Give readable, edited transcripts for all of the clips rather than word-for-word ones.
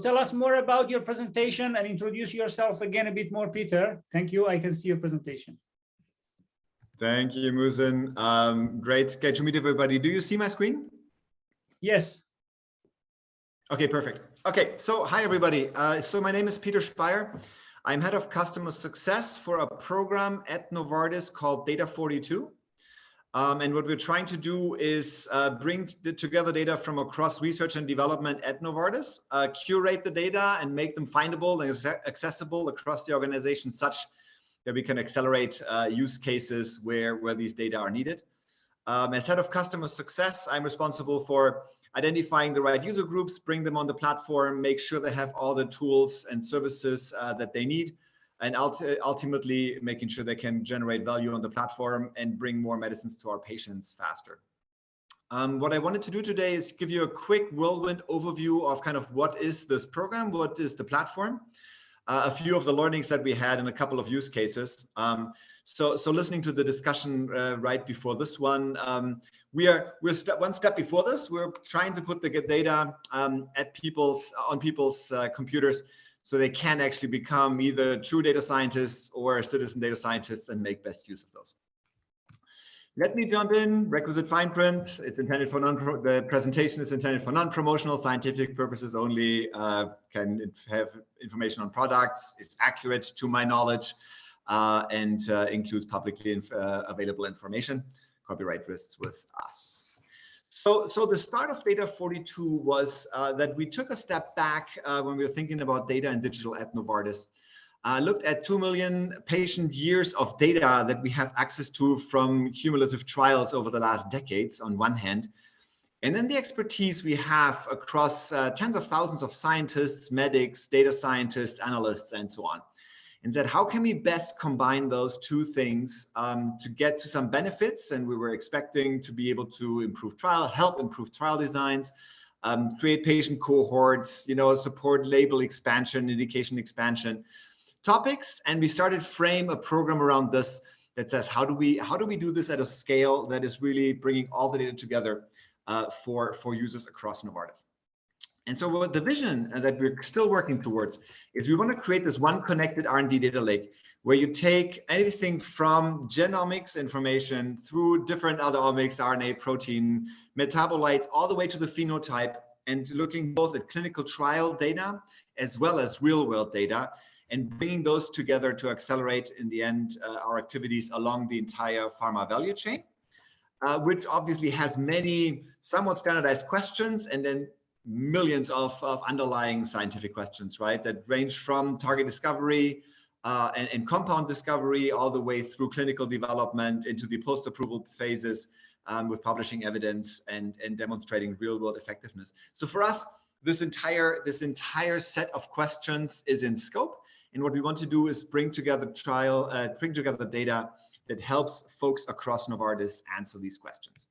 Tell us more about your presentation and introduce yourself again a bit more, Peter. Thank you. I can see your presentation. Thank you, Musin. Great to meet everybody. Do you see my screen? Yes. Okay, perfect. Okay, so hi everybody. So my name is Peter Speyer. I'm head of customer success for a program at Novartis called Data42. And what we're trying to do is bring together data from across research and development at Novartis, curate the data and make them findable and accessible across the organization such that we can accelerate use cases where these data are needed. As head of customer success, I'm responsible for identifying the right user groups, bring them on the platform, make sure they have all the tools and services that they need, and ultimately making sure they can generate value on the platform and bring more medicines to our patients faster. What I wanted to do today is give you a quick whirlwind overview of kind of what is this program, what is the platform, a few of the learnings that we had in a couple of use cases. So listening to the discussion right before this one, we're one step before this. We're trying to put the data on people's computers so they can actually become either true data scientists or citizen data scientists and make best use of those. Let me jump in. Requisite fine print. It's intended for the presentation is intended for non-promotional scientific purposes only. Can have information on products. It's accurate to my knowledge, and includes publicly available information. Copyright risks with us. So the start of Data42 was that we took a step back when we were thinking about data and digital at Novartis. Looked at 2 million patient years of data that we have access to from cumulative trials over the last decades on one hand, and then the expertise we have across tens of thousands of scientists, medics, data scientists, analysts, and so on. And said, how can we best combine those two things to get to some benefits? And we were expecting to be able to help improve trial designs, create patient cohorts, support label expansion, indication expansion topics. And we started frame a program around this that says, how do we do this at a scale that is really bringing all the data together for users across Novartis? And so what the vision that we're still working towards is we want to create this one connected R&D data lake where you take anything from genomics information through different other omics, RNA, protein, metabolites, all the way to the phenotype, and looking both at clinical trial data as well as real world data, and bringing those together to accelerate in the end our activities along the entire pharma value chain, which obviously has many somewhat standardized questions and then millions of underlying scientific questions, right? That range from target discovery and compound discovery all the way through clinical development into the post-approval phases with publishing evidence and demonstrating real-world effectiveness. So for us, this entire set of questions is in scope, and what we want to do is bring together data that helps folks across Novartis answer these questions.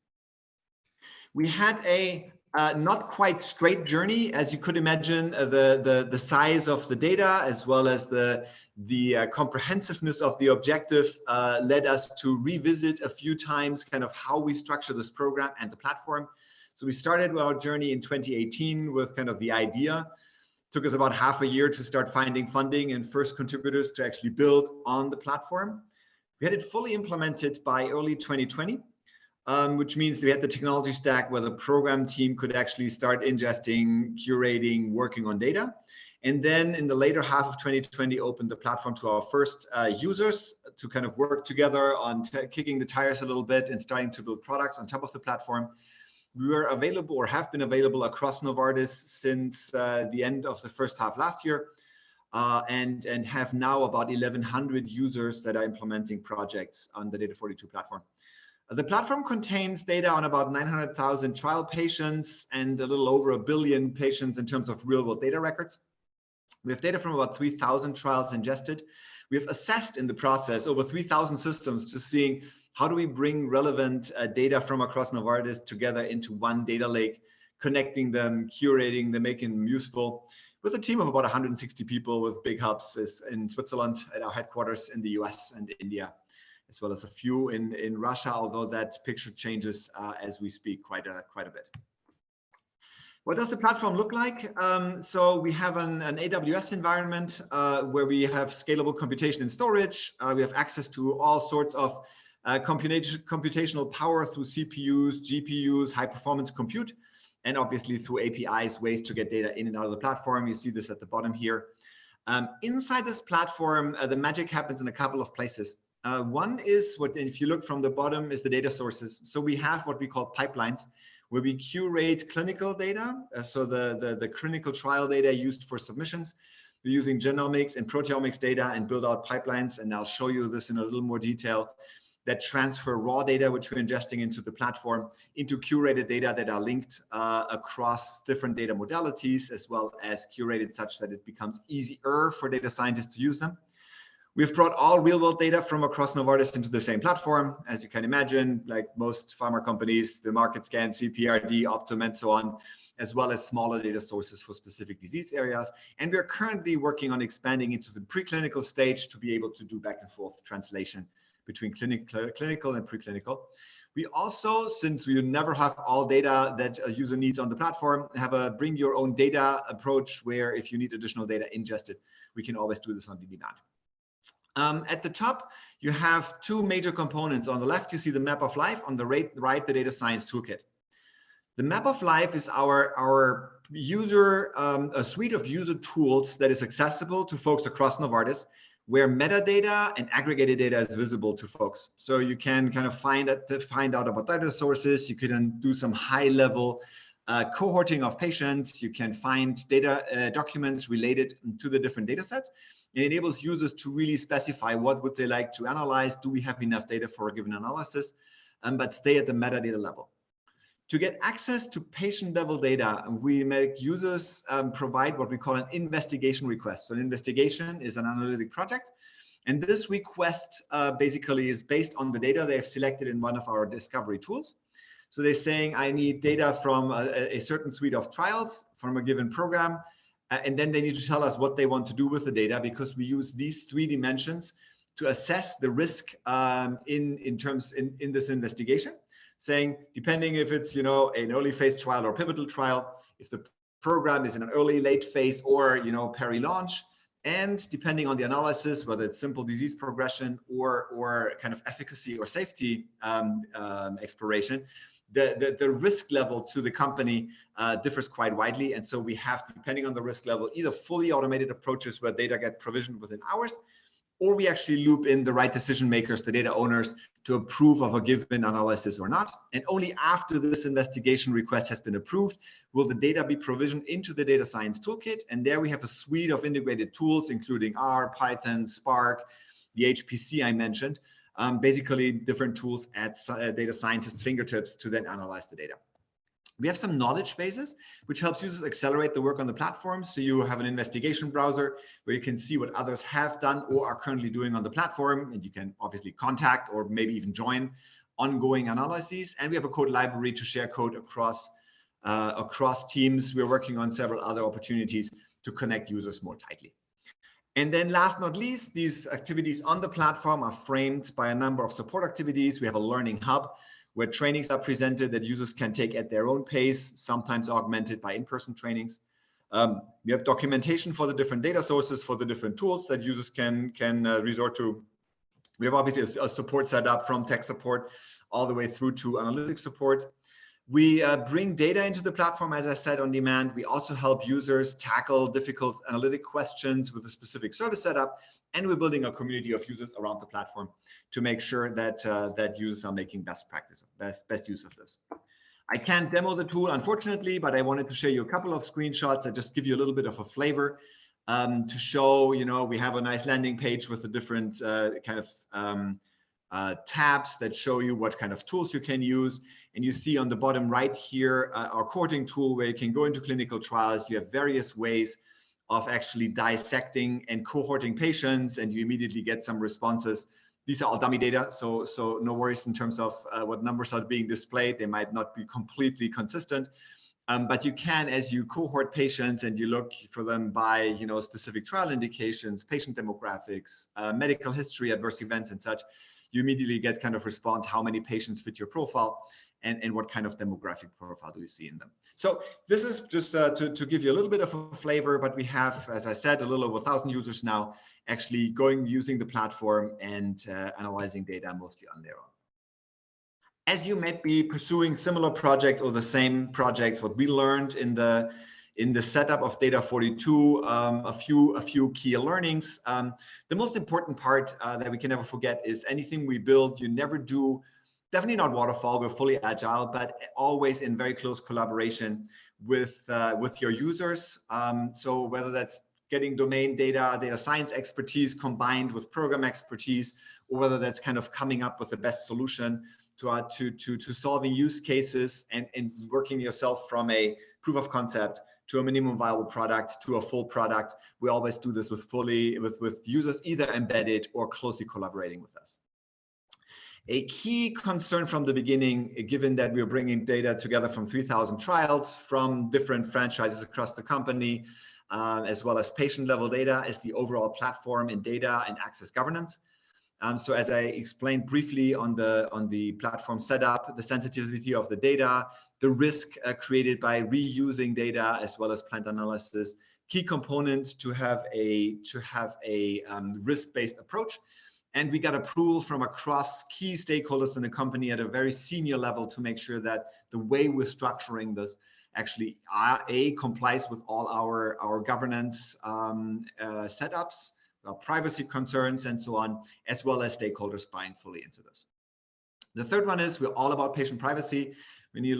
We had a not quite straight journey, as you could imagine. The size of the data as well as the comprehensiveness of the objective led us to revisit a few times kind of how we structure this program and the platform. So we started our journey in 2018 with kind of the idea. Took us about half a year to start finding funding and first contributors to actually build on the platform. We had it fully implemented by early 2020. Which means we had the technology stack where the program team could actually start ingesting, curating, working on data. And then in the later half of 2020, opened the platform to our first users to kind of work together on kicking the tires a little bit and starting to build products on top of the platform. We were available or have been available across Novartis since the end of the first half last year, and have now about 1,100 users that are implementing projects on the Data42 platform. The platform contains data on about 900,000 trial patients and a little over 1 billion patients in terms of real-world data records. We have data from about 3,000 trials ingested. We have assessed in the process over 3,000 systems to seeing how do we bring relevant data from across Novartis together into one data lake, connecting them, curating them, making them useful, with a team of about 160 people with big hubs in Switzerland at our headquarters, in the US and India, as well as a few in Russia, although that picture changes as we speak quite a bit. What does the platform look like? So we have an AWS environment where we have scalable computation and storage. We have access to all sorts of computational power through CPUs, GPUs, high performance compute, and obviously through APIs, ways to get data in and out of the platform. You see this at the bottom here. Inside this platform, the magic happens in a couple of places. One is what, if you look from the bottom, is the data sources. So we have what we call pipelines, where we curate clinical data. So the clinical trial data used for submissions. We're using genomics and proteomics data and build out pipelines. And I'll show you this in a little more detail, that transfer raw data, which we're ingesting into the platform, into curated data that are linked across different data modalities, as well as curated such that it becomes easier for data scientists to use them. We've brought all real-world data from across Novartis into the same platform. As you can imagine, like most pharma companies, the market scan, CPRD, Optum, and so on, as well as smaller data sources for specific disease areas. And we are currently working on expanding into the preclinical stage to be able to do back and forth translation between clinical and preclinical. We also, since we never have all data that a user needs on the platform, have a bring your own data approach where if you need additional data ingested, we can always do this on demand. At the top, you have two major components. On the left, you see the map of life. On the right, the data science toolkit. The map of life is our user, a suite of user tools that is accessible to folks across Novartis, where metadata and aggregated data is visible to folks. So you can kind of find out about data sources. You can do some high-level cohorting of patients. You can find data documents related to the different data sets. It enables users to really specify what would they like to analyze. Do we have enough data for a given analysis? But stay at the metadata level. To get access to patient-level data, we make users provide what we call an investigation request. So an investigation is an analytic project. And this request basically is based on the data they have selected in one of our discovery tools. So they're saying, I need data from a certain suite of trials from a given program. And then they need to tell us what they want to do with the data, because we use these three dimensions to assess the risk in this investigation. Saying, depending if it's, an early phase trial or pivotal trial, if the program is in an early, late phase or, peri-launch, and depending on the analysis, whether it's simple disease progression or kind of efficacy or safety exploration, the risk level to the company differs quite widely. And so we have, depending on the risk level, either fully automated approaches where data get provisioned within hours, or we actually loop in the right decision makers, the data owners, to approve of a given analysis or not. And only after this investigation request has been approved, will the data be provisioned into the data science toolkit. And there we have a suite of integrated tools, including R, Python, Spark, the HPC I mentioned, basically different tools at data scientists' fingertips to then analyze the data. We have some knowledge bases, which helps users accelerate the work on the platform. So you have an investigation browser where you can see what others have done or are currently doing on the platform. And you can obviously contact or maybe even join ongoing analyses. And we have a code library to share code across teams. We're working on several other opportunities to connect users more tightly. And then last but not least, these activities on the platform are framed by a number of support activities. We have a learning hub where trainings are presented that users can take at their own pace, sometimes augmented by in-person trainings. We have documentation for the different data sources, for the different tools that users can resort to. We have obviously a support set up from tech support all the way through to analytics support. We bring data into the platform, as I said, on demand. We also help users tackle difficult analytic questions with a specific service setup. And we're building a community of users around the platform to make sure that that users are making best use of this. I can't demo the tool, unfortunately, but I wanted to show you a couple of screenshots that just give you a little bit of a flavor to show, we have a nice landing page with the different tabs that show you what kind of tools you can use. And you see on the bottom right here, our cohorting tool where you can go into clinical trials. You have various ways of actually dissecting and cohorting patients, and you immediately get some responses. These are all dummy data, so no worries in terms of what numbers are being displayed. They might not be completely consistent, but you can, as you cohort patients and you look for them by specific trial indications, patient demographics, medical history, adverse events, and such, you immediately get kind of response how many patients fit your profile. and what kind of demographic profile do you see in them. So this is just to give you a little bit of a flavor, but we have, as I said, a little over 1,000 users now actually using the platform and analyzing data mostly on their own. As you might be pursuing similar projects or the same projects, what we learned in the setup of Data42, a few key learnings. The most important part that we can never forget is anything we build, you never do, definitely not waterfall, we're fully agile, but always in very close collaboration with your users. So whether that's getting domain data science expertise combined with program expertise, or whether that's kind of coming up with the best solution to solving use cases and working yourself from a proof of concept to a minimum viable product to a full product. We always do this with users either embedded or closely collaborating with us. A key concern from the beginning, given that we're bringing data together from 3,000 trials from different franchises across the company, as well as patient level data, is the overall platform in data and access governance. So as I explained briefly on the platform setup, the sensitivity of the data, the risk created by reusing data, as well as planned analysis, key components to have a risk-based approach. And we got approval from across key stakeholders in the company at a very senior level to make sure that the way we're structuring this actually complies with all our governance setups, privacy concerns, and so on, as well as stakeholders buying fully into this. The third one is we're all about patient privacy. When you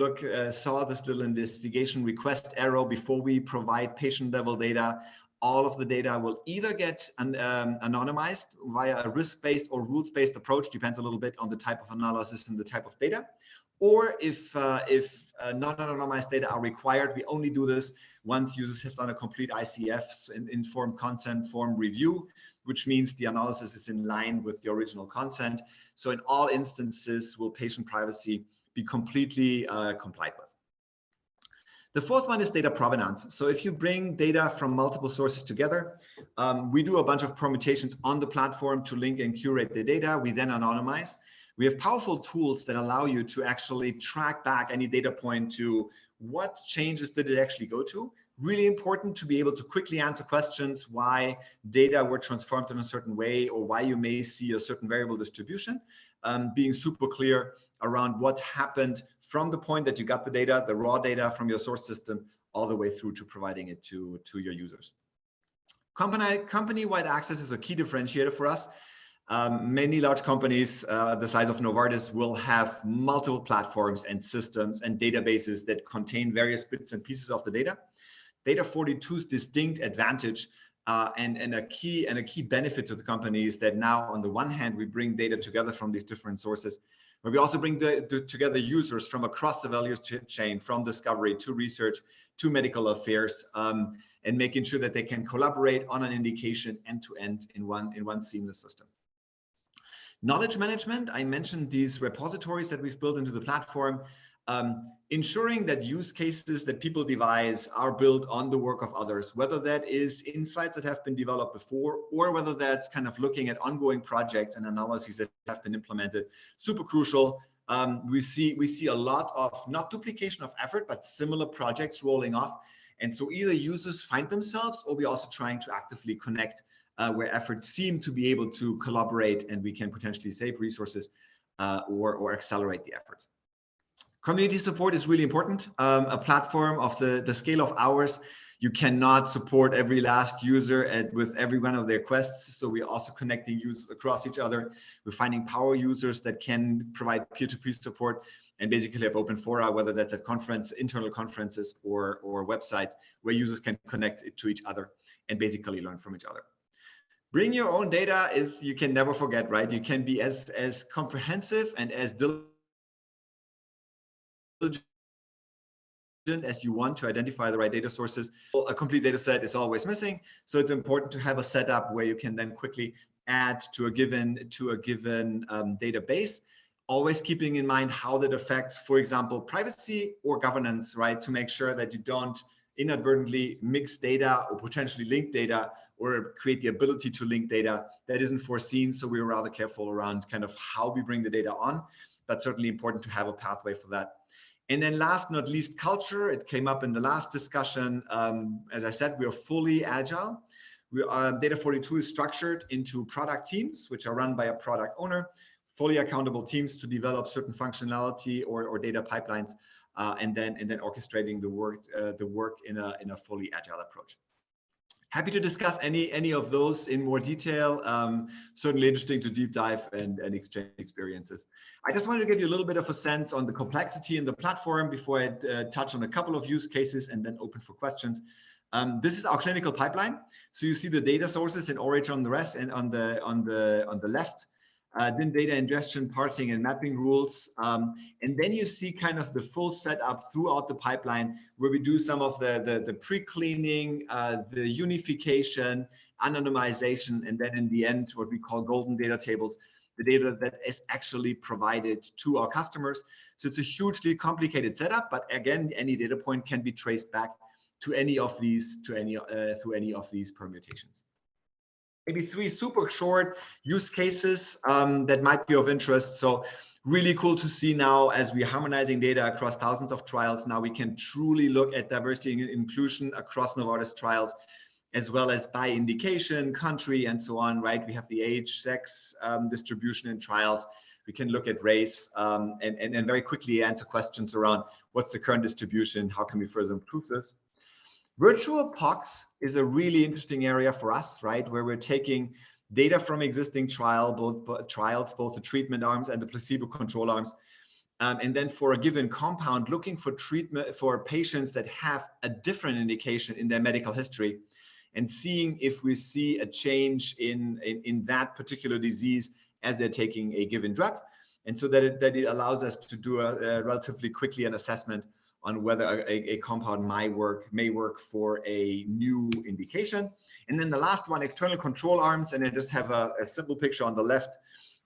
saw this little investigation request arrow before we provide patient level data, all of the data will either get anonymized via a risk-based or rules-based approach, depends a little bit on the type of analysis and the type of data. Or if non-anonymized data are required, we only do this once users have done a complete ICF, informed consent form review, which means the analysis is in line with the original consent. So in all instances, will patient privacy be completely complied with. The fourth one is data provenance. So if you bring data from multiple sources together, we do a bunch of permutations on the platform to link and curate the data. We then anonymize. We have powerful tools that allow you to actually track back any data point to what changes did it actually go to. Really important to be able to quickly answer questions why data were transformed in a certain way or why you may see a certain variable distribution. Being super clear around what happened from the point that you got the data, the raw data from your source system, all the way through to providing it to your users. Company-wide access is a key differentiator for us. Many large companies the size of Novartis will have multiple platforms and systems and databases that contain various bits and pieces of the data. Data42's distinct advantage and a key benefit to the company is that now, on the one hand, we bring data together from these different sources, but we also bring together users from across the value chain, from discovery to research to medical affairs, and making sure that they can collaborate on an indication end-to-end in one seamless system. Knowledge management, I mentioned these repositories that we've built into the platform, ensuring that use cases that people devise are built on the work of others, whether that is insights that have been developed before, or whether that's kind of looking at ongoing projects and analyses that have been implemented. Super crucial. We see a lot of not duplication of effort, but similar projects rolling off. And so either users find themselves, or we're also trying to actively connect where efforts seem to be able to collaborate, and we can potentially save resources or accelerate the efforts. Community support is really important. A platform of the scale of ours, you cannot support every last user with every one of their quests. So we're also connecting users across each other. We're finding power users that can provide peer-to-peer support and basically have open fora, whether that's at internal conferences or websites where users can connect to each other and basically learn from each other. Bring your own data is, you can never forget, right? You can be as comprehensive and as diligent as you want to identify the right data sources. A complete data set is always missing, so it's important to have a setup where you can then quickly add to a given database, always keeping in mind how that affects, for example, privacy or governance, right? To make sure that you don't inadvertently mix data or potentially link data or create the ability to link data that isn't foreseen. So we're rather careful around kind of how we bring the data on. but certainly important to have a pathway for that. And then last but not least, culture. It came up in the last discussion. As I said, we are fully agile. Data42 is structured into product teams, which are run by a product owner, fully accountable teams to develop certain functionality or data pipelines, and then orchestrating the work in a fully agile approach. Happy to discuss any of those in more detail. Certainly interesting to deep dive and exchange experiences. I just wanted to give you a little bit of a sense on the complexity in the platform before I touch on a couple of use cases and then open for questions. This is our clinical pipeline. So you see the data sources in orange on the rest and on the left. Then data ingestion, parsing, and mapping rules. And then you see kind of the full setup throughout the pipeline where we do some of the pre-cleaning, the unification, anonymization, and then in the end, what we call golden data tables, the data that is actually provided to our customers. So it's a hugely complicated setup, but again, any data point can be traced back to any of these, through any of these permutations. Maybe 3 super short use cases that might be of interest. So really cool to see now as we're harmonizing data across thousands of trials, now we can truly look at diversity and inclusion across Novartis trials, as well as by indication, country, and so on, right? We have the age, sex distribution in trials. We can look at race and very quickly answer questions around what's the current distribution, how can we further improve this? Virtual POCs is a really interesting area for us, right? Where we're taking data from existing both the treatment arms and the placebo control arms. And then for a given compound, looking for treatment for patients that have a different indication in their medical history and seeing if we see a change in that particular disease as they're taking a given drug. And so that it allows us to do a relatively quickly an assessment on whether a compound may work for a new indication. And then the last one, external control arms, and I just have a simple picture on the left.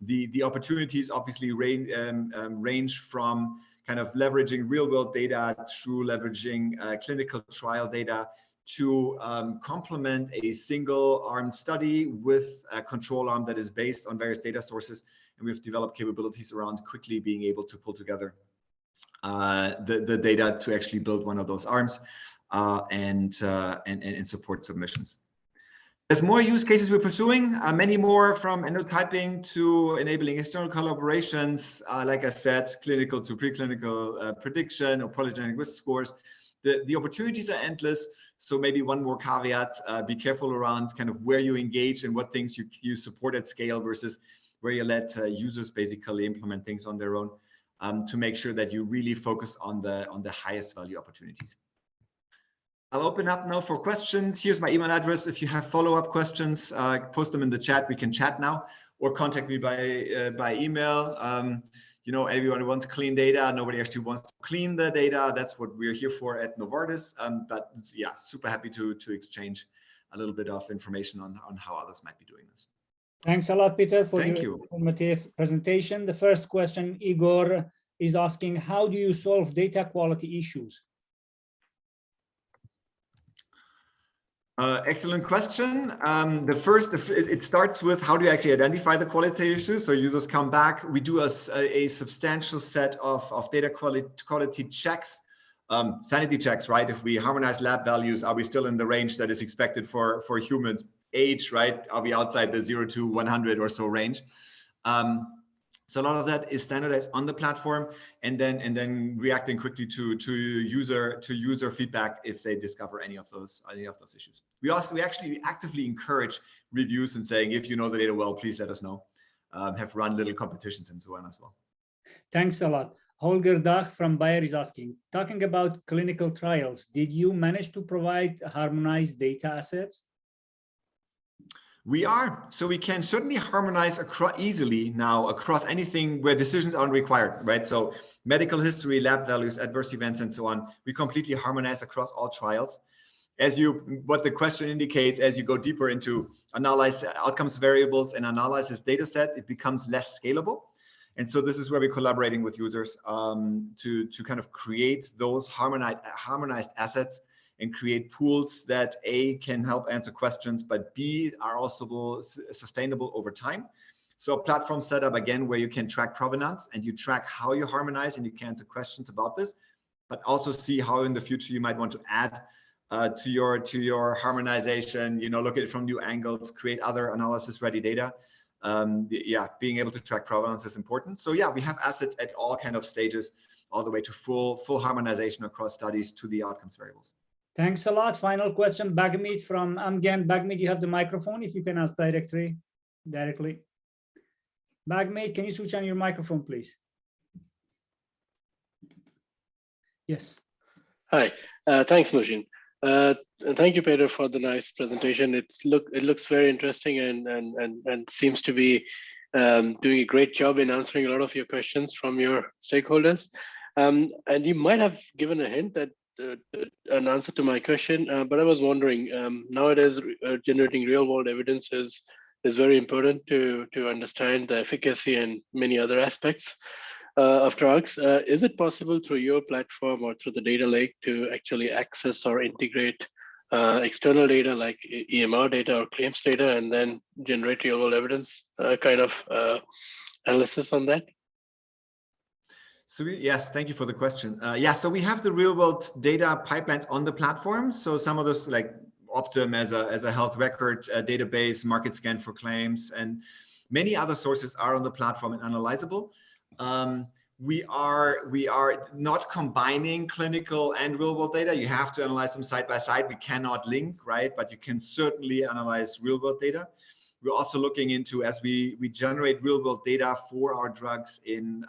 The opportunities obviously range from kind of leveraging real-world data through leveraging clinical trial data to complement a single-arm study with a control arm that is based on various data sources. And we've developed capabilities around quickly being able to pull together the data to actually build one of those arms and support submissions. There's more use cases we're pursuing, many more from endotyping to enabling external collaborations. Like I said, clinical to preclinical prediction or polygenic risk scores. The opportunities are endless. So maybe one more caveat, be careful around kind of where you engage and what things you support at scale versus where you let users basically implement things on their own. To make sure that you really focus on the highest value opportunities. I'll open up now for questions. Here's my email address. If you have follow-up questions, post them in the chat. We can chat now or contact me by email. You know, everyone wants clean data. Nobody actually wants to clean the data. That's what we're here for at Novartis. But yeah, super happy to exchange a little bit of information on how others might be doing this. Thanks a lot, Peter, for your informative presentation. The first question, Igor is asking, how do you solve data quality issues? Excellent question. It starts with how do you actually identify the quality issues? So users come back. We do a substantial set of data quality checks, sanity checks, right? If we harmonize lab values, are we still in the range that is expected for humans? Age, right? Are we outside the 0 to 100 or so range? So a lot of that is standardized on the platform, and then reacting quickly to user feedback if they discover any of those issues. We actually actively encourage reviews and saying, if you know the data well, please let us know. Have run little competitions and so on as well. Thanks a lot. Holger Dach from Speyer is asking, talking about clinical trials, did you manage to provide harmonized data assets? We are. So we can certainly harmonize easily now across anything where decisions aren't required, right? So medical history, lab values, adverse events, and so on. We completely harmonize across all trials. What the question indicates, as you go deeper into analyze outcomes variables and analyze this data set, it becomes less scalable. And so this is where we're collaborating with users to kind of create those harmonized assets and create pools that A, can help answer questions, but B, are also sustainable over time. So a platform setup, again, where you can track provenance and you track how you harmonize and you can answer questions about this, but also see how in the future you might want to add to your harmonization, look at it from new angles, create other analysis ready data. Being able to track provenance is important. So yeah, we have assets at all kind of stages, all the way to full harmonization across studies to the outcomes variables. Thanks a lot. Final question, Bagmeet from Amgen. Bagmeet, you have the microphone if you can ask directly. Bagmeet, can you switch on your microphone, please? Yes. Hi, thanks, Mujin. Thank you, Peter, for the nice presentation. It looks very interesting and seems to be doing a great job in answering a lot of your questions from your stakeholders. And you might have given a hint that an answer to my question, but I was wondering, nowadays generating real world evidence is very important to understand the efficacy and many other aspects of drugs. Is it possible through your platform or through the data lake to actually access or integrate external data like EMR data or claims data and then generate real world evidence kind of analysis on that? So yes, thank you for the question. So we have the real world data pipelines on the platform. So some of those like Optum as a health record database, market scan for claims, and many other sources are on the platform and analyzable. We are not combining clinical and real world data. You have to analyze them side by side. We cannot link, right? But you can certainly analyze real world data. We're also looking into, as we generate real world data for our drugs in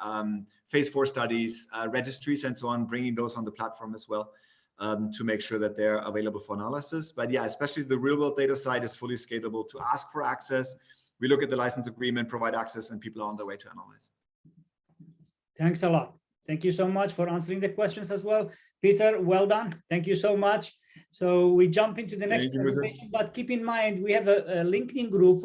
phase 4 studies, registries and so on, bringing those on the platform as well to make sure that they're available for analysis. But yeah, especially the real world data side is fully scalable to ask for access. We look at the license agreement, provide access, and people are on their way to analyze. Thanks a lot. Thank you so much for answering the questions as well. Peter, well done. Thank you so much. So we jump into the next presentation, but keep in mind, we have a LinkedIn group